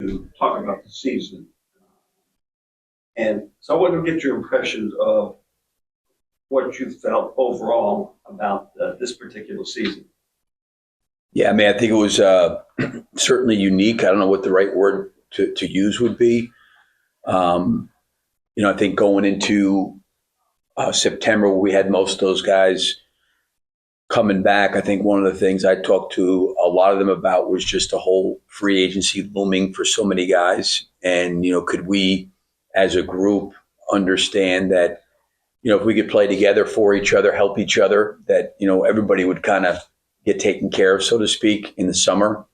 to talk about the season. And so I want to get your impressions of what you felt overall about this particular season. Yeah, I mean, I think it was certainly unique. I don't know what the right word to use would be. I think going into September, we had most of those guys coming back. I think one of the things I talked to a lot of them about was just the whole free agency looming for so many guys. And, could we as a group understand that, if we could play together for each other, help each other, that, everybody would kind of get taken care of, so to speak, in the summer.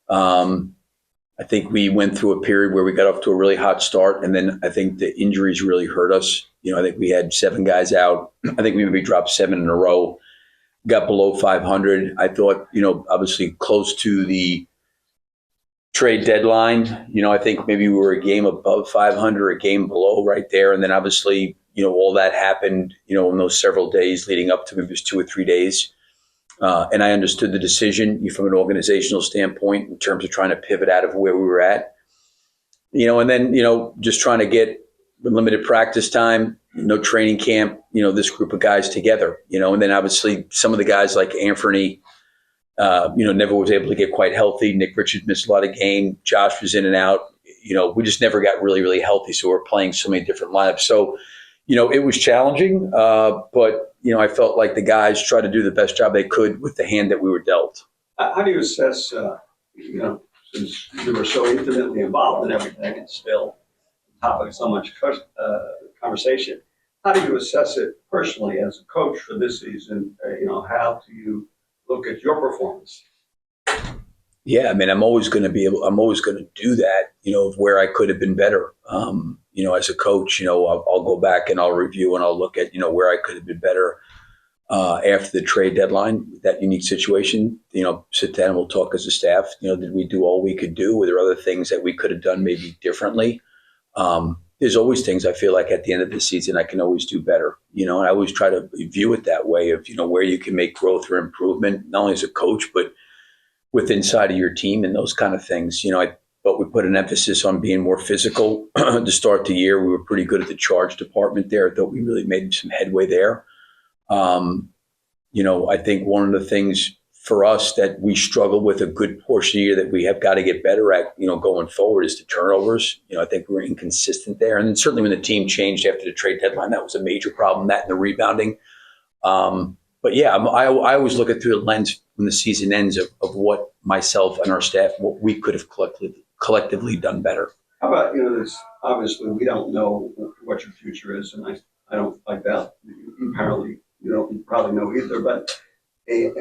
I think we went through a period where we got off to a really hot start, and then I think the injuries really hurt us. I think we had 7 guys out. I think we maybe dropped 7 in a row, got below 500. I thought, obviously close to the trade deadline, I think maybe we were a game above 500, a game below right there. And then obviously, all that happened, in those several days leading up to maybe it was 2 or 3 days. And I understood the decision from an organizational standpoint in terms of trying to pivot out of where we were at. And then, just trying to get limited practice time, no training camp, this group of guys together, and then obviously some of the guys like Anfernee, never was able to get quite healthy. Nick Richards missed a lot of game. Josh was in and out. We just never got really, really healthy. So we're playing so many different lineups. So, it was challenging, but I felt like the guys tried to do the best job they could with the hand that we were dealt. How do you assess, since you were so intimately involved in everything and still topic of so much conversation, how do you assess it personally as a coach for this season? How do you look at your performance? Yeah, I mean, I'm always going to do that, of where I could have been better. As a coach, I'll go back and I'll review and I'll look at, where I could have been better after the trade deadline, that unique situation, sit down and we'll talk as a staff. Did we do all we could do? Were there other things that we could have done maybe differently? There's always things I feel like at the end of the season I can always do better, and I always try to view it that way of, where you can make growth or improvement, not only as a coach, but with inside of your team and those kind of things. But we put an emphasis on being more physical to start the year. We were pretty good at the charge department there. I thought we really made some headway there. I think one of the things for us that we struggle with a good portion of the year that we have got to get better at, going forward is the turnovers. I think we're inconsistent there. And then certainly when the team changed after the trade deadline, that was a major problem, that and the rebounding. But yeah, I always look at through the lens when the season ends of what myself and our staff, what we could have collectively done better. How about, this, obviously we don't know what your future is, and I don't like that. You probably know either, but if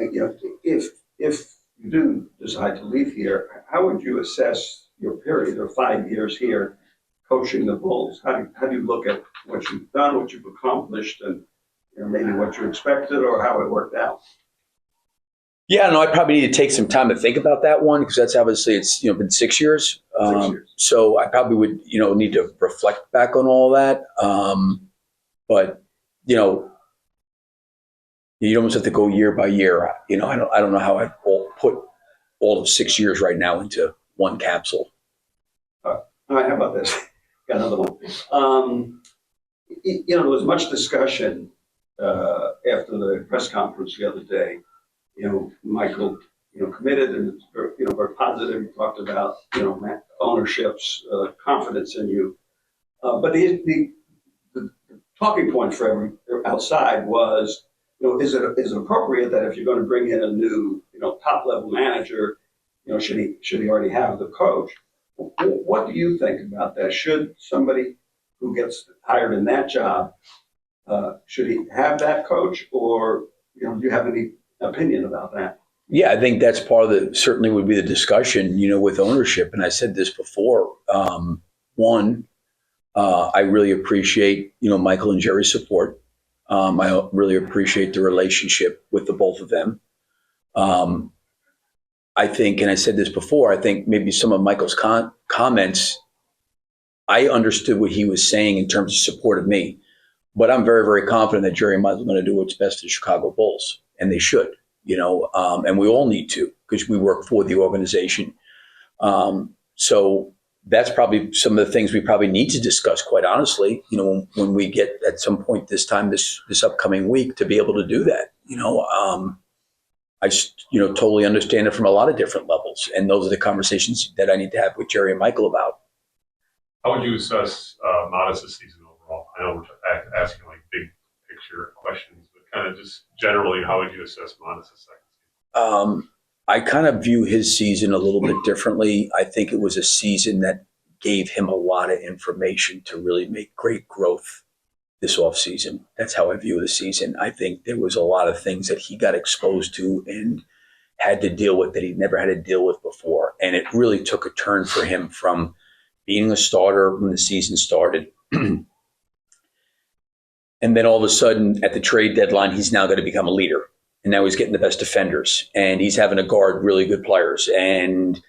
you do decide to leave here, how would you assess your period of 5 years here coaching the Bulls? How do you look at what you've done, what you've accomplished, and maybe what you expected or how it worked out? Yeah, no, I probably need to take some time to think about that one because that's obviously it's been 6 years. 6 years. So I probably would need to reflect back on all that. But you almost have to go year by year. I don't know how I put all of 6 years right now into one capsule. All right, how about this? Got another one. There was much discussion after the press conference the other day. Michael, committed and very positive. He talked about ownership's confidence in you. But the talking point for everyone outside was, is it appropriate that if you're going to bring in a new top level manager, should he already have the coach? What do you think about that? Should somebody who gets hired in that job, should he have that coach, or do you have any opinion about that? Yeah, I think that's certainly would be the discussion, with ownership. And I said this before. One, I really appreciate, Michael and Jerry's support. I really appreciate the relationship with the both of them. I think, and I said this before, I think maybe some of Michael's comments, I understood what he was saying in terms of support of me. But I'm very, very confident that Jerry and Michael are going to do what's best for the Chicago Bulls. And they should, and we all need to because we work for the organization. So, that's probably some of the things we probably need to discuss, quite honestly, when we get at some point this upcoming week to be able to do that. I totally understand it from a lot of different levels. And those are the conversations that I need to have with Jerry and Michael about. How would you assess Modest's season overall? I know we're asking like big picture questions, but kind of just generally, how would you assess Modest's second season? I kind of view his season a little bit differently. I think it was a season that gave him a lot of information to really make great growth this offseason. That's how I view the season. I think there was a lot of things that he got exposed to and had to deal with that he never had to deal with before. And it really took a turn for him from being a starter when the season started. And then all of a sudden at the trade deadline, he's now going to become a leader. And now he's getting the best defenders and he's having to guard really good players. And,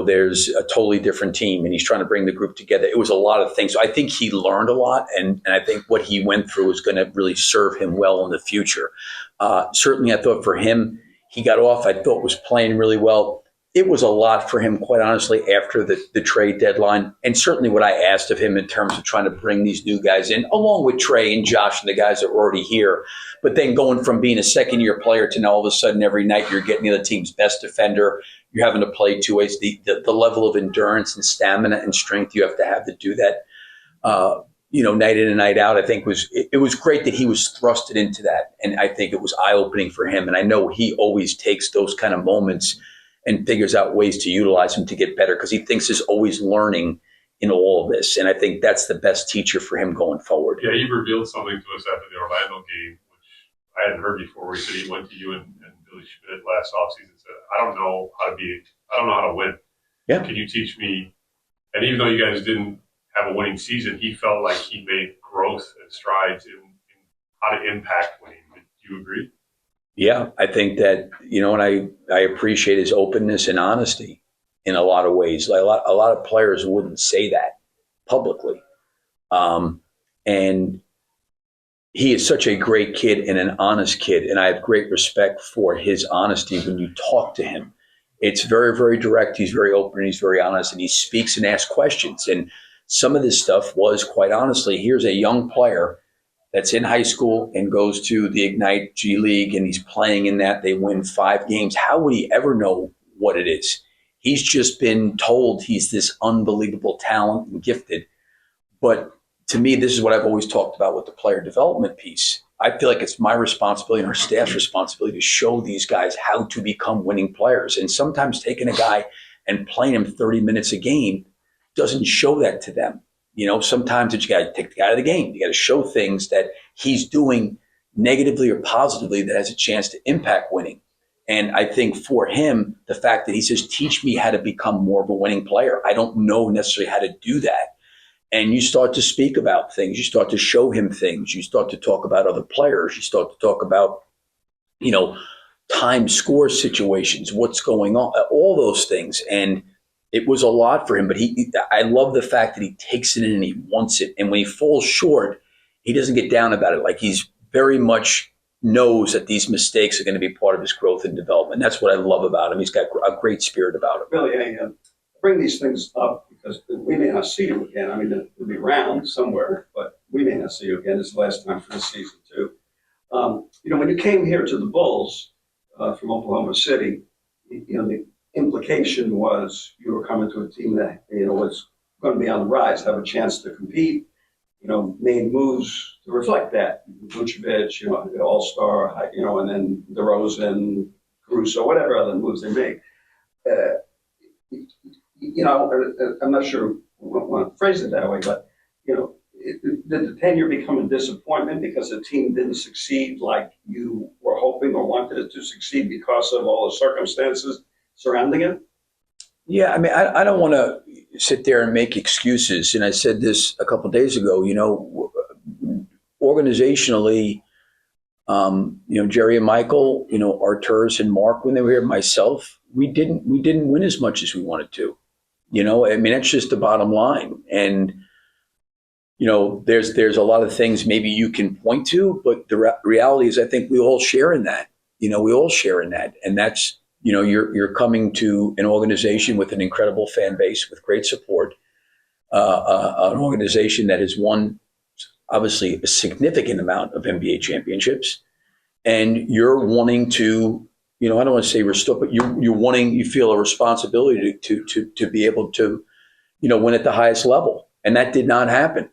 there's a totally different team and he's trying to bring the group together. It was a lot of things. So I think he learned a lot. And I think what he went through is going to really serve him well in the future. Certainly I thought for him, he got off, I thought was playing really well. It was a lot for him, quite honestly, after the trade deadline. And certainly what I asked of him in terms of trying to bring these new guys in, along with Tre and Josh and the guys that were already here. But then going from being a second-year player to now all of a sudden every night you're getting the other team's best defender. You're having to play two ways. The level of endurance and stamina and strength you have to do that, night in and night out, I think it was great that he was thrusted into that. And I think it was eye-opening for him. And I know he always takes those kind of moments and figures out ways to utilize them to get better because he thinks he's always learning in all of this. And I think that's the best teacher for him going forward. Yeah, he revealed something to us after the Orlando game, which I hadn't heard before, where he said he went to you and Billy Schmidt last offseason and said, I don't know how to win. Yeah. Can you teach me? And even though you guys didn't have a winning season, he felt like he made growth and strides in how to impact winning. Do you agree? Yeah, I think that, and I appreciate his openness and honesty in a lot of ways. Like a lot of players wouldn't say that publicly. And he is such a great kid and an honest kid. And I have great respect for his honesty when you talk to him. It's very, very direct. He's very open. He's very honest. And he speaks and asks questions. And some of this stuff was, quite honestly, here's a young player that's in high school and goes to the Ignite G League and he's playing in that. They win 5 games. How would he ever know what it is? He's just been told he's this unbelievable talent and gifted. But to me, this is what I've always talked about with the player development piece. I feel like it's my responsibility and our staff's responsibility to show these guys how to become winning players. And sometimes taking a guy and playing him 30 minutes a game doesn't show that to them. Sometimes you got to take the guy out of the game. You got to show things that he's doing negatively or positively that has a chance to impact winning. And I think for him, the fact that he says, teach me how to become more of a winning player. I don't know necessarily how to do that. And you start to speak about things. You start to show him things. You start to talk about other players. You start to talk about, time score situations, what's going on, all those things. And it was a lot for him, but I love the fact that he takes it in and he wants it. And when he falls short, he doesn't get down about it. Like he's very much knows that these mistakes are going to be part of his growth and development. That's what I love about him. He's got a great spirit about him. Really, I bring these things up because we may not see you again. I mean, it'll be around somewhere, but we may not see you again. It's the last time for this season, too. When you came here to the Bulls from Oklahoma City, the implication was you were coming to a team that, was going to be on the rise, have a chance to compete, made moves to reflect that. Vucevic, all-star, and then DeRozan, Caruso, whatever other moves they make. I'm not sure I want to phrase it that way, but, did the tenure become a disappointment because the team didn't succeed like you were hoping or wanted it to succeed because of all the circumstances surrounding it? Yeah, I mean, I don't want to sit there and make excuses. And I said this a couple of days ago, organizationally, Jerry and Michael, Arturis and Mark, when they were here, myself, we didn't win as much as we wanted to. That's just the bottom line. And, there's a lot of things maybe you can point to, but the reality is I think we all share in that. We all share in that. And that's you're coming to an organization with an incredible fan base, with great support, an organization that has won, obviously, a significant amount of NBA championships, and you're wanting to, I don't want to say restore, but you feel a responsibility to be able to, win at the highest level, and that did not happen.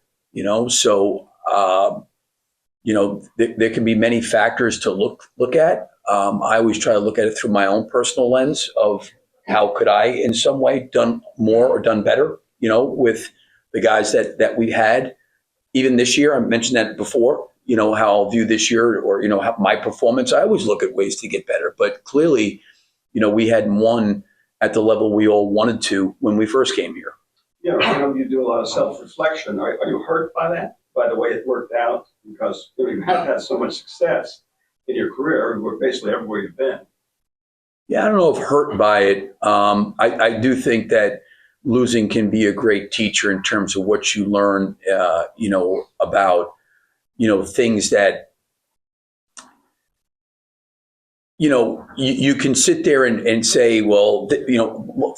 So there can be many factors to look at. I always try to look at it through my own personal lens of how could I, in some way, done more or done better, with the guys that we had. Even this year, I mentioned that before, how I'll view this year or, how my performance. I always look at ways to get better. But clearly, we hadn't won at the level we all wanted to when we first came here. Yeah, you do a lot of self-reflection. Are you hurt by that, by the way it worked out? Because you have had so much success in your career, basically everywhere you've been. Yeah, I don't know if hurt by it. I do think that losing can be a great teacher in terms of what you learn, about, things that, you can sit there and say, well,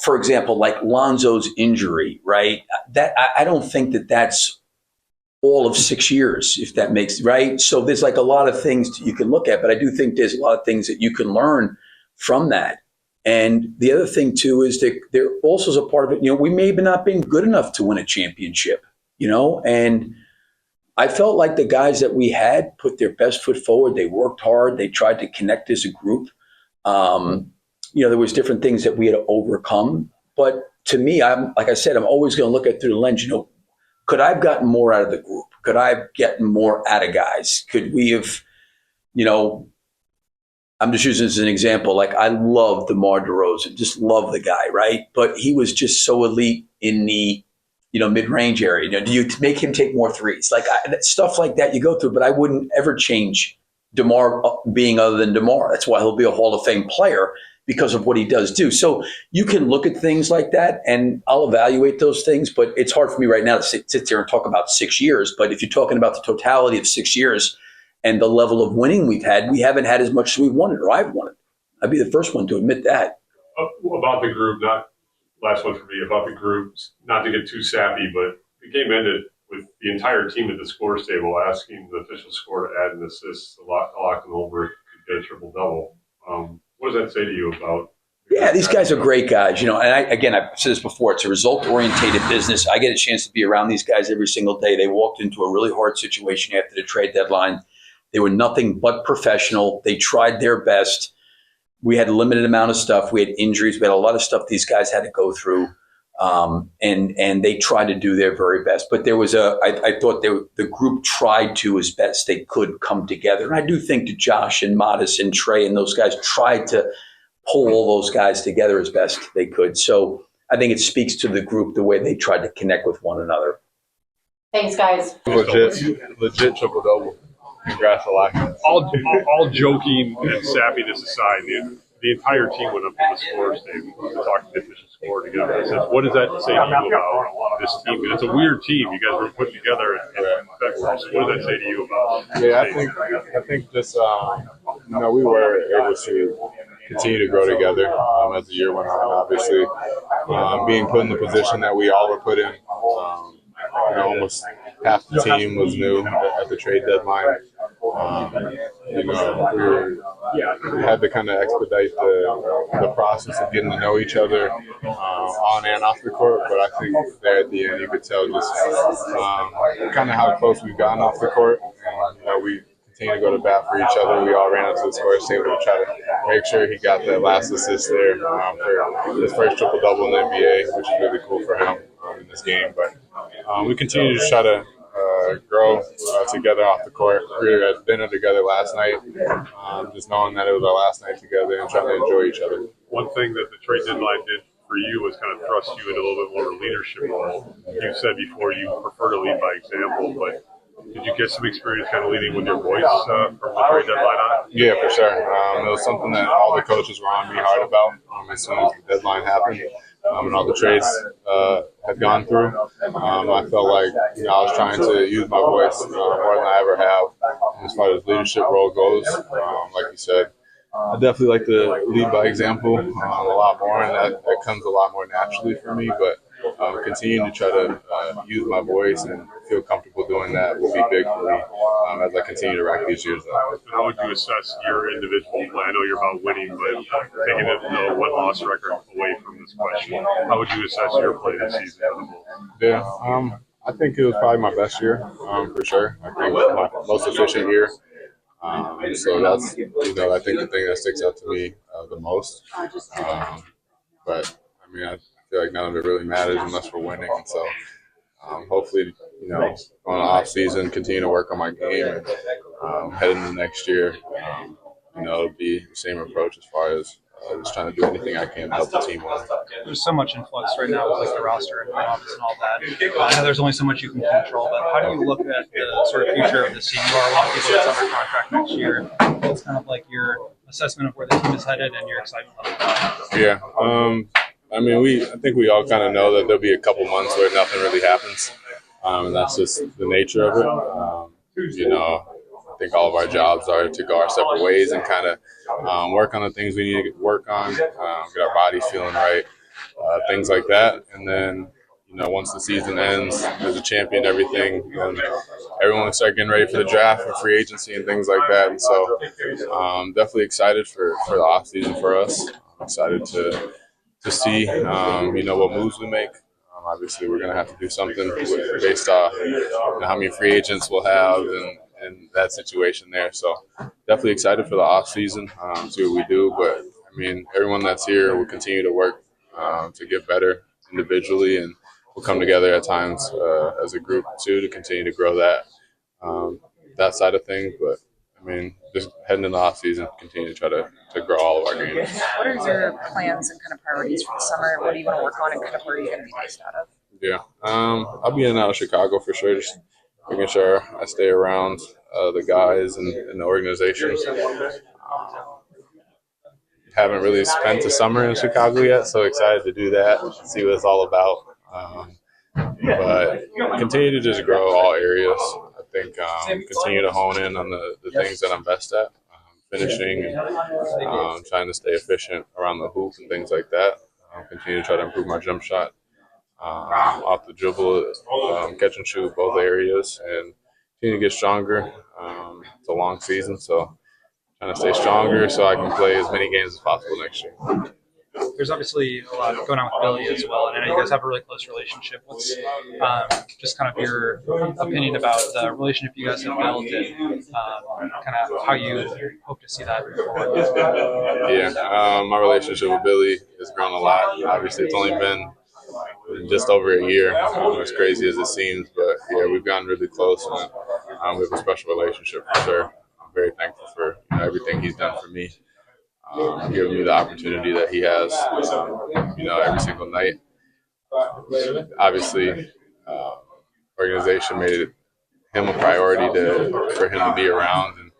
for example, like Lonzo's injury, right? That I don't think that's all of 6 years, if that makes right. So there's like a lot of things you can look at, but I do think there's a lot of things that you can learn from that. And the other thing too is that there also is a part of it. We may have not been good enough to win a championship, and I felt like the guys that we had put their best foot forward. They worked hard. They tried to connect as a group. There was different things that we had to overcome. But to me, like I said, I'm always going to look at through the lens. Could I have gotten more out of the group? Could I have gotten more out of guys? Could we have, I'm just using this as an example. Like I love DeMar DeRozan, just love the guy, right? But he was just so elite in the mid-range area. Do you make him take more threes? Like stuff like that you go through, but I wouldn't ever change DeMar being other than DeMar. That's why he'll be a Hall of Fame player because of what he does do. So you can look at things like that and I'll evaluate those things, but it's hard for me right now to sit there and talk about 6 years. But if you're talking about the totality of 6 years and the level of winning we haven't had as much as we wanted or I've wanted. I'd be the first one to admit that. About the group, last one for me, about the groups, not to get too sappy, but the game ended with the entire team at the scores table asking the official score to add an assist to lock them over to get a triple-double. What does that say to you about? Yeah, these guys are great guys, and I've said this before, it's a result-oriented business. I get a chance to be around these guys every single day. They walked into a really hard situation after the trade deadline. They were nothing but professional. They tried their best. We had a limited amount of stuff. We had injuries. We had a lot of stuff these guys had to go through. And they tried to do their very best. But there was I thought the group tried to, as best they could, come together. And I do think that Josh and Modest and Tre and those guys tried to pull all those guys together as best they could. So I think it speaks to the group, the way they tried to connect with one another. Thanks, guys. Legit triple-double. Congrats a lot. All joking and sappiness aside, the entire team went up to the scores table to talk to the official score together. What does that say to you about this team? Because it's a weird team. You guys were put together. What does that say to you about? Yeah, I think just we were able to continue to grow together as the year went on. Obviously, being put in the position that we all were put in. Almost half the team was new at the trade deadline. We had to kind of expedite the process of getting to know each other on and off the court. But I think there at the end, you could tell just kind of how close we've gotten off the court. And, we continue to go to bat for each other. We all ran up to the score table to try to make sure he got that last assist there for his first triple-double in the NBA, which is really cool for him in this game. But we continue to try to grow together off the court. We were at dinner together last night, just knowing that it was our last night together and trying to enjoy each other. One thing that the trade deadline did for you was kind of thrust you into a little bit more of a leadership role. You said before you prefer to lead by example, but did you get some experience kind of leading with your voice from the trade deadline on? Yeah, for sure. It was something that all the coaches were on me hard about as soon as the deadline happened. And all the trades had gone through. I felt like I was trying to use my voice more than I ever have as far as leadership role goes. Like you said, I definitely like to lead by example a lot more, and that comes a lot more naturally for me. But continuing to try to use my voice and feel comfortable doing that will be big for me as I continue to rack these years up. How would you assess your individual play? I know you're about winning, but taking the win-loss record away from this question, how would you assess your play this season as a whole? Yeah, I think it was probably my best year for sure. I think my most efficient year. So that's I think the thing that sticks out to me the most. But I mean, I feel like none of it really matters unless we're winning. And so hopefully, going off season, continue to work on my game and head into next year. It'll be the same approach as far as just trying to do anything I can to help the team win. There's so much in flux right now with like the roster and the office and all that. I know there's only so much you can control, but how do you look at the sort of future of the team? You are a lot of people that's under contract next year. It's kind of like your assessment of where the team is headed and your excitement level. Yeah. I mean, I think we all kind of know that there'll be a couple months where nothing really happens, and that's just the nature of it. I think all of our jobs are to go our separate ways and kind of work on the things we need to work on, get our bodies feeling right, things like that. And then, once the season ends, as a champion, everyone will start getting ready for the draft and free agency and things like that. And so definitely excited for the off season for us. I'm excited to see, what moves we make. Obviously, we're going to have to do something based off how many free agents we'll have and that situation there. So definitely excited for the off season, see what we do. But I mean, everyone that's here will continue to work to get better individually, and we'll come together at times as a group too to continue to grow that side of things. But I mean, just heading into the off season, continue to try to grow all of our games. What are your plans and kind of priorities for the summer? What do you want to work on, and kind of where are you going to be based out of? Yeah, I'll be in and out of Chicago for sure. Just making sure I stay around the guys and the organization. Haven't really spent the summer in Chicago yet, so excited to do that, see what it's all about. But continue to just grow all areas. I think continue to hone in on the things that I'm best at, finishing and trying to stay efficient around the hoop and things like that. Continue to try to improve my jump shot. Off the dribble, catch and shoot both areas, and continue to get stronger. It's a long season, so trying to stay stronger so I can play as many games as possible next year. There's obviously a lot going on with Billy as well, and I know you guys have a really close relationship. What's just kind of your opinion about the relationship you guys have built and kind of how you hope to see that move forward? Yeah, my relationship with Billy has grown a lot. Obviously, it's only been just over a year, as crazy as it seems, but yeah, we've gotten really close, and we have a special relationship for sure. I'm very thankful for everything he's done for me, giving me the opportunity that he has, every single night. Obviously, organization made him a priority for him to be around,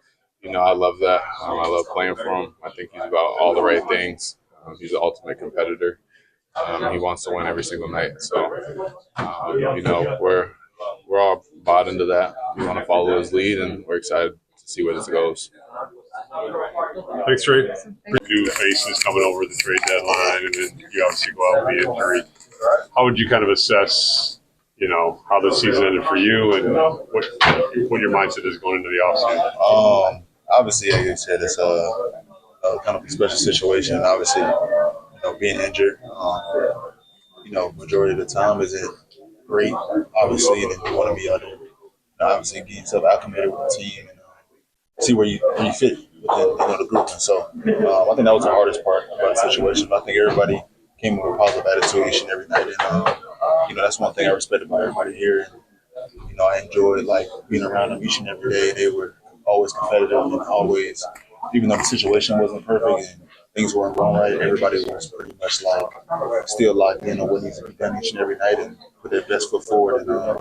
and I love that. I love playing for him. I think he's about all the right things. He's the ultimate competitor. He wants to win every single night. So, we're all bought into that. We want to follow his lead, and we're excited to see where this goes. Thanks, Trey. New faces coming over the trade deadline, and then you obviously go out with the injury. How would you kind of assess, how the season ended for you, and what your mindset is going into the offseason? Obviously, like you said, it's a kind of a special situation. Obviously, being injured, majority of the time isn't great, obviously, and then you want to be able to, obviously, get yourself acclimated with the team and see where you fit within the group. And so I think that was the hardest part about the situation. But I think everybody came with a positive attitude each and every night. And, that's one thing I respect about everybody here. And, I enjoyed, being around them each and every day. They were always competitive and always, even though the situation wasn't perfect and things weren't going right, everybody was pretty much still locked in on what needs to be done each and every night and put their best foot forward. And,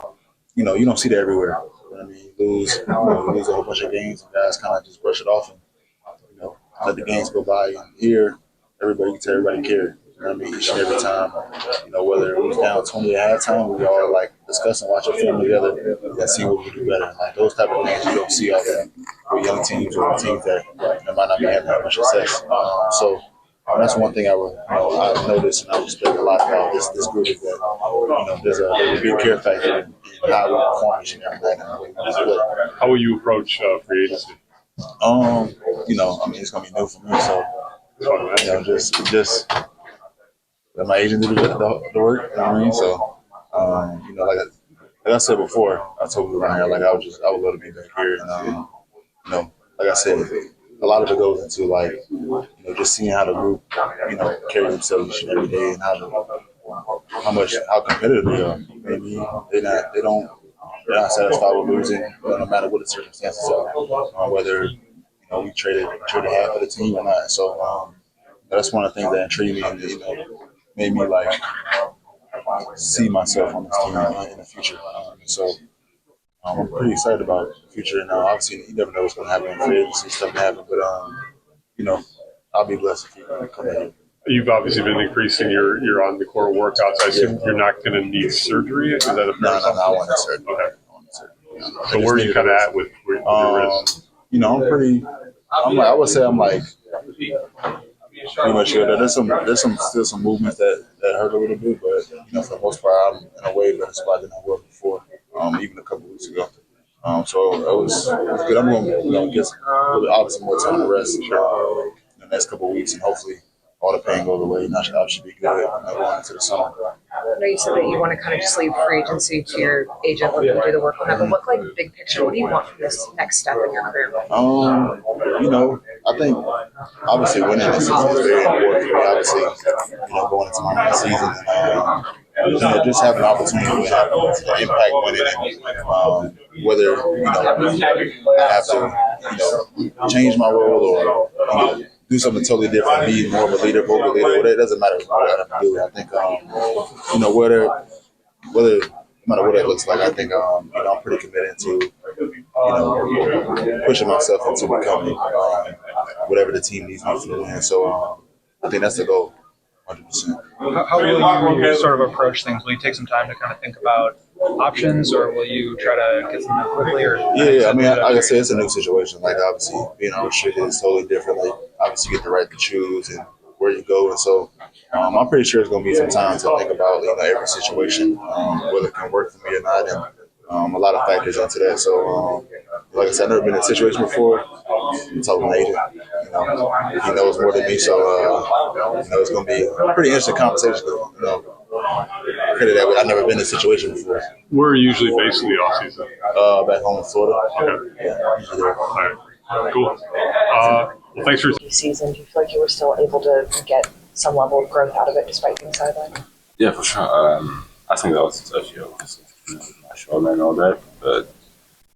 you don't see that everywhere. I mean, you lose a whole bunch of games and guys kind of just brush it off and, let the games go by. And here, everybody can tell everybody cared. You know what I mean? Each and every time, whether it was down 20 at halftime, we all like discussing, watching film together, and see what we can do better. Like those type of things you don't see all that with young teams or teams that might not be having that much success. So that's one thing I've noticed and I respect a lot about this group is that there's a good care factor in how we perform each and every night and the way we play. How will you approach free agency? It's gonna be new for me, so just let my agent do the work. You know what I mean? So, like I said before, I told you around here, like I would love to be back here, and like I said, a lot of it goes into just seeing how the group, carry themselves each and every day, and how competitive they are. Maybe they're not satisfied with losing, no matter what the circumstances are, whether we traded half of the team or not. So that's one of the things that intrigued me and made me see myself on this team in the future. So I'm pretty excited about the future. And obviously, you never know what's going to happen in free agency, stuff can happen. But I'll be blessed if you come in. You've obviously been increasing your on the court workouts. I assume you're not going to need surgery. Is that a fair assumption? No, I want surgery. Okay. So where are you kind of at with your wrist? I would say I'm pretty much good. There's still some movements that hurt a little bit, but for the most part, I'm in a way better spot than I was before, even a couple weeks ago. So it was good. I'm going to get obviously more time to rest in the next couple of weeks, and hopefully all the pain goes away, and I should be good going into the summer. I know you said that you want to kind of just leave free agency to your agent, let them do the work on that. But what, big picture, what do you want from this next step in your career? I think obviously winning this season is very important for me. Obviously, going into my next season and just have an opportunity to impact winning and whether I have to change my role or do something totally different, be more of a leader, vocal leader, whatever. It doesn't matter what I have to do. I think, whether no matter what it looks like, I think, I'm pretty committed to, pushing myself into becoming whatever the team needs me to win. So I think that's the goal, 100%. How will you sort of approach things? Will you take some time to kind of think about options, or will you try to get something quickly? Or Yeah, I mean, like I said, it's a new situation. Like, obviously, being unrestricted is totally different. Like, obviously, you get the right to choose and where you go. And so I'm pretty sure it's going to be some time to think about, every situation, whether it can work for me or not. And a lot of factors into that. So, like I said, I've never been in a situation before. I'm talking to an agent. He knows more than me. So, it's going to be a pretty interesting conversation. Credit that way. I've never been in a situation before. Where are you usually based in the offseason? Back home in Florida. Okay. Yeah, usually there. All right. Cool. Well, thanks for Season, do you feel like you were still able to get some level of growth out of it despite being sidelined? Yeah, for sure. I think that was a tough year because of my shoulder and all that, but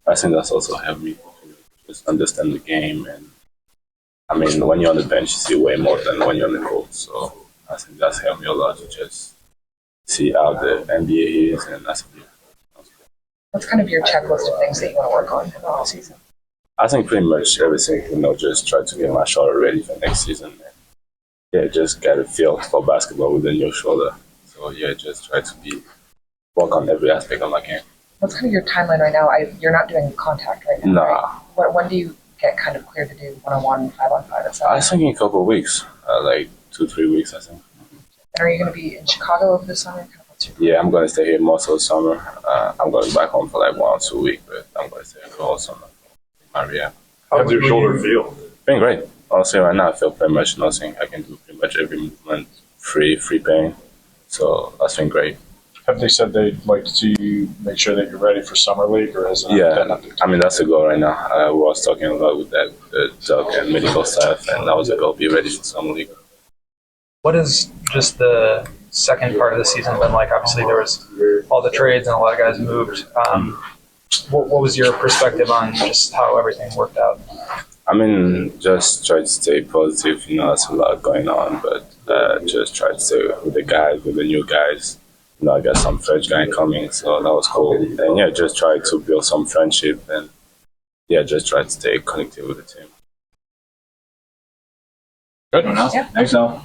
I think that's also helped me to just understand the game. And I mean, when you're on the bench, you see way more than when you're on the court. So I think that's helped me a lot to just see how the NBA is, and that's good. What's kind of your checklist of things that you want to work on in the offseason? I think pretty much everything, just try to get my shoulder ready for next season. And yeah, just get a feel for basketball with a new shoulder. So yeah, just try to work on every aspect of my game. What's kind of your timeline right now? You're not doing contact right now. Nah. Right? When do you get kind of cleared to do 1-on-1, 5-on-5, etc.? I think in a couple of weeks, like 2-3 weeks, I think. And are you going to be in Chicago over the summer? Kind of what's your Yeah, I'm going to stay here most of the summer. I'm going back home for like 1 or 2 weeks, but I'm going to stay here for all summer. Yeah. How's your shoulder feel? Been great. Honestly, right now I feel pretty much nothing. I can do pretty much every movement, free pain. So that's been great. Have they said they'd like to make sure that you're ready for summer league, or is that Yeah, I mean that's the goal right now. We was talking about with that the doc and medical staff, and that was the goal: be ready for summer league. What has just the second part of the season been like? Obviously, there was all the trades and a lot of guys moved. What was your perspective on just how everything worked out? I mean, just try to stay positive. There's a lot going on, but just try to stay with the guys, with the new guys. I got some fresh guy coming, so that was cool. And yeah, just try to build some friendship, and yeah, just try to stay connected with the team. Good. Yeah. Thanks, Al.